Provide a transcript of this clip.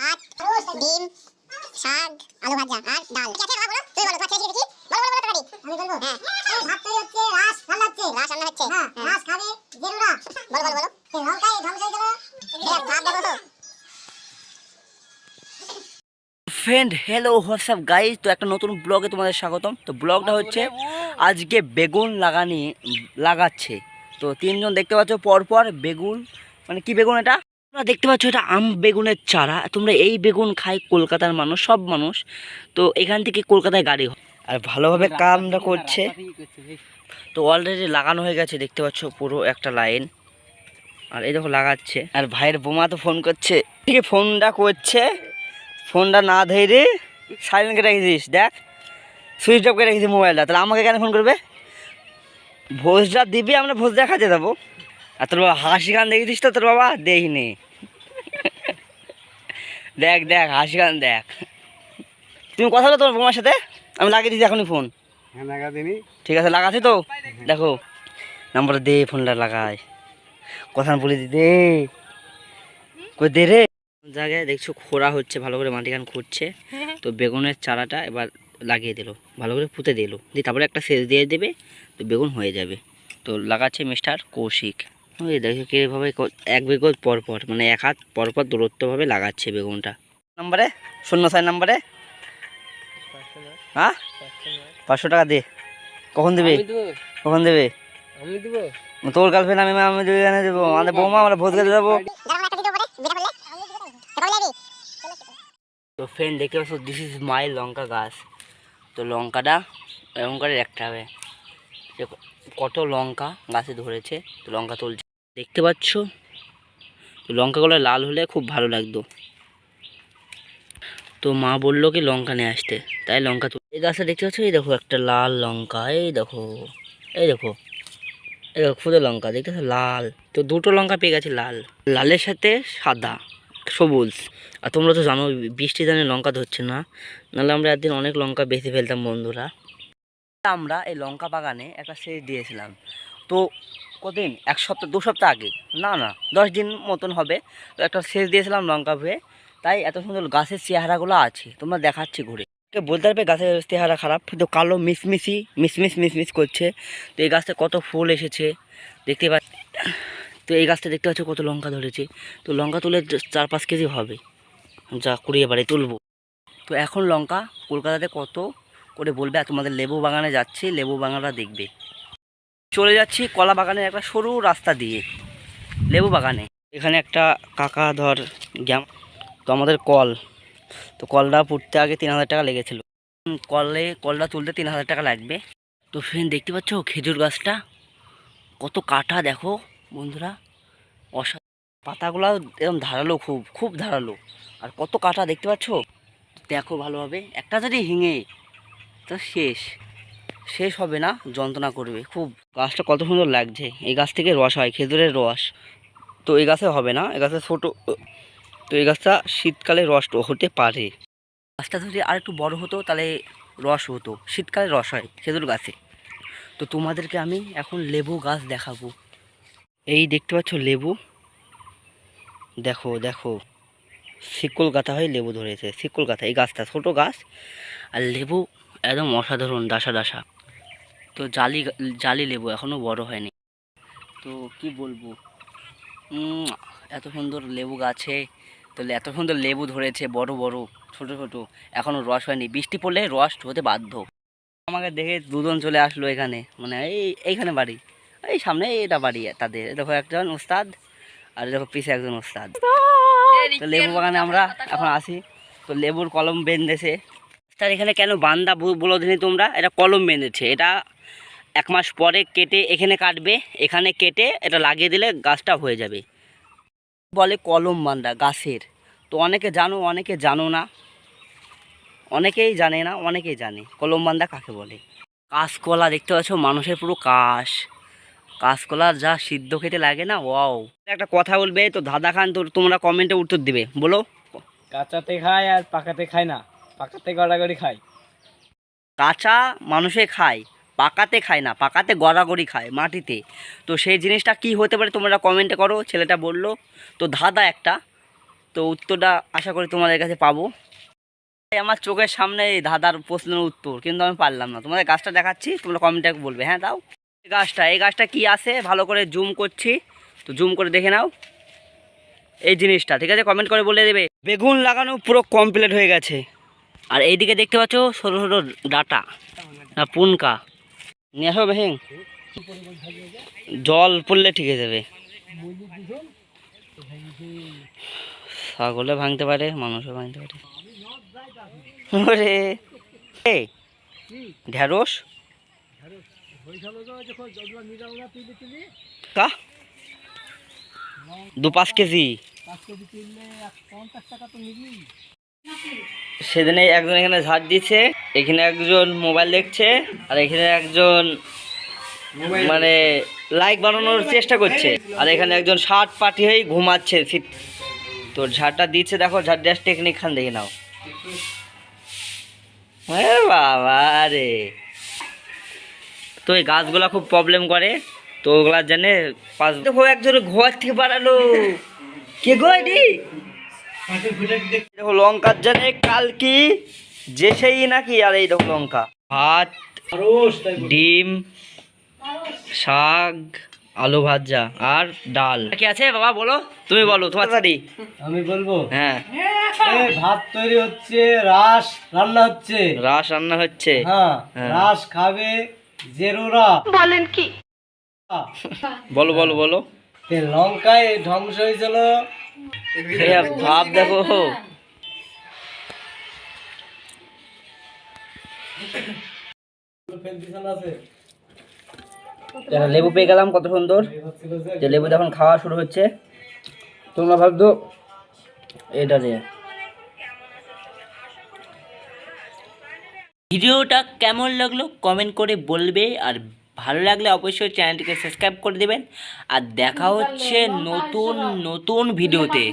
ভাত, ডিম, শাক, আলু ভাজা আর ডাল। ঠিক আছে বাবা, বলো তুই বলো, তোমার ছেলে দেখি বলো বলো তরকারি আমি বলবো। হ্যাঁ ভাত তৈরি হচ্ছে, রাস রান্না হচ্ছে। হ্যাঁ রাস খাবে জেনুরা। বলো বলো বলো লঙ্কায় ধ্বংস হয়ে গেল। দেখ ভাত দেখো তো। ফ্রেন্ড হ্যালো হোয়াটসঅ্যাপ গাইজ, তো একটা নতুন ব্লগে তোমাদের স্বাগতম। তো ব্লগটা হচ্ছে আজকে বেগুন লাগাচ্ছে। তো তিনজন দেখতে পাচ্ছ পরপর বেগুন, মানে কি বেগুন এটা তোমরা দেখতে পাচ্ছ, এটা আম বেগুনের চারা। তোমরা এই বেগুন খাই কলকাতার মানুষ, সব মানুষ। তো এখান থেকে কলকাতায় গাড়ি হয় আর ভালোভাবে কামটা করছে। তো অলরেডি লাগানো হয়ে গেছে, দেখতে পাচ্ছ পুরো একটা লাইন। আর এই দেখো লাগাচ্ছে, আর ভাইয়ের বোমা তো ফোন করছে, ঠিক ফোনটা করছে, ফোনটা না ধরে সাইলেন্ট করে রেখেছিস। দেখ সুইচ অফ করে রেখেছি মোবাইলটা, তাহলে আমাকে কেন ফোন করবে? ভোজটা দিবি, আমরা ভোজ দেখাতে যাবো। আর তোর বাবা হাসি গান দেখেছিস তো? তোর বাবা দেখিনি। দেখ দেখ হাসি গান দেখ। তুমি কথা বলো তোমার বোমার সাথে, আমি লাগিয়ে দিচ্ছি এখনই ফোন। হ্যাঁ লাগা দিনি। ঠিক আছে লাগাচ্ছি তো, দেখো নাম্বারটা দে, ফোনটা লাগায়, কথা বলে দি দে, কই দে রে। জায়গায় দেখছো খোঁড়া হচ্ছে, ভালো করে মাটি খান খুঁড়ছে। তো বেগুনের চারাটা এবার লাগিয়ে দিল, ভালো করে পুঁতে দিল, দিয়ে তারপরে একটা সেচ দিয়ে দেবে, তো বেগুন হয়ে যাবে। তো লাগাচ্ছে মিস্টার কৌশিক। ওই দেখো কীভাবে এক বেগুন পরপর, মানে এক হাত পরপর দূরত্বভাবে লাগাচ্ছে বেগুনটা। নাম্বারে 06 নাম্বারে, হ্যাঁ 500 টাকা দে। কখন দেবে? কখন দেবে? আমি দেবো। তোর গার্লফ্রেন্ড আমি আমি দুইজনে দেবো, আমাদের বৌমা, আমরা ভোজ খেতে যাবো। তো ফ্রেন্ড দেখতে পাচ্ছ, দিস ইজ মাই লঙ্কা গাছ। তো লঙ্কাটা এরকম করে রাখতে হবে। কত লঙ্কা গাছে ধরেছে, তো লঙ্কা তুলছে দেখতে পাচ্ছ। তো লঙ্কাগুলো লাল হলে খুব ভালো লাগতো। তো মা বললো কি লঙ্কা নিয়ে আসতে, তাই লঙ্কা এই গাছটা দেখতে পাচ্ছ। এই দেখো একটা লাল লঙ্কা, এই দেখো, এই দেখো, এই দেখো খুদে লঙ্কা দেখতে পাচ্ছ লাল। তো দুটো লঙ্কা পেয়ে গেছে লাল, লালের সাথে সাদা সবুজ। আর তোমরা তো জানো বৃষ্টি দিনে লঙ্কা ধরছে না, নাহলে আমরা একদিন অনেক লঙ্কা বেশি ফেলতাম বন্ধুরা। আমরা এই লঙ্কা বাগানে একটা সেচ দিয়েছিলাম। তো কদিন, 1 সপ্তাহ 2 সপ্তাহ আগে, না না 10 দিন মতন হবে। তো একটা সেচ দিয়েছিলাম লঙ্কা ভুয়ে, তাই এত সুন্দর গাছের চেহারাগুলো আছে। তোমরা দেখাচ্ছি ঘুরে, বলতে পারবে গাছের চেহারা খারাপ, কিন্তু কালো মিসমিস করছে। তো এই গাছটা কত ফুল এসেছে দেখতে পাচ্ছি। তো এই গাছটা দেখতে পাচ্ছ কত লঙ্কা ধরেছে। তো লঙ্কা তুলে 4-5 কেজি হবে, যা কুড়িয়ে বাড়ি তুলবো। তো এখন লঙ্কা কলকাতাতে কত করে বলবে। আর তোমাদের লেবু বাগানে যাচ্ছি, লেবু বাগানটা দেখবে। চলে যাচ্ছি কলা বাগানের একটা সরু রাস্তা দিয়ে লেবু বাগানে। এখানে একটা কাকা ধর গ্যাম, তো আমাদের কল, তো কলটা পুঁততে আগে 3000 টাকা লেগেছিল। কলটা তুলতে 3000 টাকা লাগবে। তো ফ্রেন্ড দেখতে পাচ্ছ খেজুর গাছটা কত কাটা, দেখো বন্ধুরা, পাতাগুলো এরকম ধারালো, খুব খুব ধারালো, আর কত কাটা দেখতে পাচ্ছ। দেখো ভালোভাবে, একটা যদি হিঙে তো শেষ হবে না, যন্ত্রণা করবে খুব। গাছটা কত সুন্দর লাগছে, এই গাছ থেকে রস হয়, খেজুরের রস। তো এই গাছে হবে না, এই গাছে ছোটো, তো এই গাছটা শীতকালে রস হতে পারে। গাছটা যদি আর একটু বড় হতো তাহলে রস হতো, শীতকালে রস হয় খেজুর গাছে। তো তোমাদেরকে আমি এখন লেবু গাছ দেখাবো। এই দেখতে পাচ্ছ লেবু, দেখো দেখো শিকল গাঁথা হয়ে লেবু ধরেছে, শিকল গাঁথা। এই গাছটা ছোট গাছ, আর লেবু একদম অসাধারণ, ডাসা ডাসা। তো জালি লেবু এখনও বড় হয়নি। তো কি বলবো, এত সুন্দর লেবু গাছে, তো এত সুন্দর লেবু ধরেছে, বড় বড় ছোট ছোট, এখনও রস হয়নি। বৃষ্টি পড়লে রস হতে বাধ্য। আমাকে দেখে দুজন চলে আসলো এখানে, মানে এইখানে বাড়ি, এই সামনে এটা বাড়ি তাদের। দেখো একজন ওস্তাদ, আর দেখো পিছে একজন ওস্তাদ। তো লেবু বাগানে আমরা এখন আসি। তো লেবুর কলম বেঁধেছে। তার এখানে কেন বান্দা বলো দিনি তোমরা, এটা কলম বেঁধেছে। এটা 1 মাস পরে কেটে এখানে কাটবে, এখানে কেটে এটা লাগিয়ে দিলে গাছটা হয়ে যাবে। বলে কলম বান্দা গাছের। তো অনেকে জানো, অনেকে জানো না, অনেকেই জানে না, অনেকেই জানে কলম বান্দা কাকে বলে। কাঁচকলা দেখতে পাচ্ছ, মানুষের পুরো কাঁচকলার যা সিদ্ধ খেতে লাগে না, ওয়াও। একটা কথা বলবে তো দাদা খান, তো তোমরা কমেন্টে উত্তর দিবে, বলো। কাঁচাতে খায় আর পাকাতে খায় না, পাকাতে গড়াগড়ি খায়। কাঁচা মানুষে খায়, পাকাতে খায় না, পাকাতে গড়াগড়ি খায় মাটিতে। তো সেই জিনিসটা কি হতে পারে তোমরা কমেন্টে করো। ছেলেটা বললো তো দাদা একটা, তো উত্তরটা আশা করি তোমাদের কাছে পাবো। আমার চোখের সামনে এই দাদার প্রশ্নের উত্তর, কিন্তু আমি পারলাম না। তোমাদের গাছটা দেখাচ্ছি, তোমরা কমেন্টে বলবে। হ্যাঁ দাও। এই গাছটা কি আছে, ভালো করে জুম করছি, তো জুম করে দেখে নাও এই জিনিসটা, ঠিক আছে? কমেন্ট করে বলে দেবে। বেগুন লাগানো পুরো কমপ্লিট হয়ে গেছে। আর এইদিকে দেখতে পাচ্ছ ছোটো ছোটো ডাটা না পুনকা, নিয়ে আসো বেহিং, জল পড়লে ঠিক হয়ে যাবে। ছাগলে ভাঙতে পারে, মানুষও ভাঙতে পারে। ওরে এই ঢেঁড়স কা 2-5 কেজি। সেদিনে একজন এখানে ঝাড় দিচ্ছে, এখানে একজন মোবাইল দেখছে, আর এখানে একজন মানে লাইক বানানোর চেষ্টা করছে, আর এখানে একজন শার্ট পাটি হয়ে ঘুমাচ্ছে। তো ঝাড়টা দিচ্ছে, দেখো ঝাড় দেওয়ার টেকনিক খান দেখে নাও। বাবা রে, তো এই গাছগুলা খুব প্রবলেম করে, তো ওগুলার জানে পাঁচ দেখো একজন ঘর থেকে বাড়ালো কে গো এটি। দেখো লঙ্কার জানে কাল কি যে সেই নাকি। আর এই দেখো লঙ্কা, ভাত, ডিম, শাক, আলু ভাজা আর ডাল। কি আছে বাবা বলো, তুমি বলো তোমার দাদি। আমি বলবো? হ্যাঁ, ভাত তৈরি হচ্ছে, রাস রান্না হচ্ছে। রাস রান্না হচ্ছে। হ্যাঁ, রাস খাবে জেরুরা। বলেন কি? বলো বলো বলো। লঙ্কায় ধ্বংস হয়েছিল। ভাব দেখো, লেবু পেয়ে গেলাম, কত সুন্দর। যে লেবু যখন খাওয়া শুরু হচ্ছে, তোমরা ভাবতো এটা দিয়ে। ভিডিওটা কেমন লাগলো কমেন্ট করে বলবে, আর ভালো লাগলে অবশ্যই চ্যানেলটিকে সাবস্ক্রাইব করে দেবেন। আর দেখা হচ্ছে নতুন নতুন ভিডিওতে।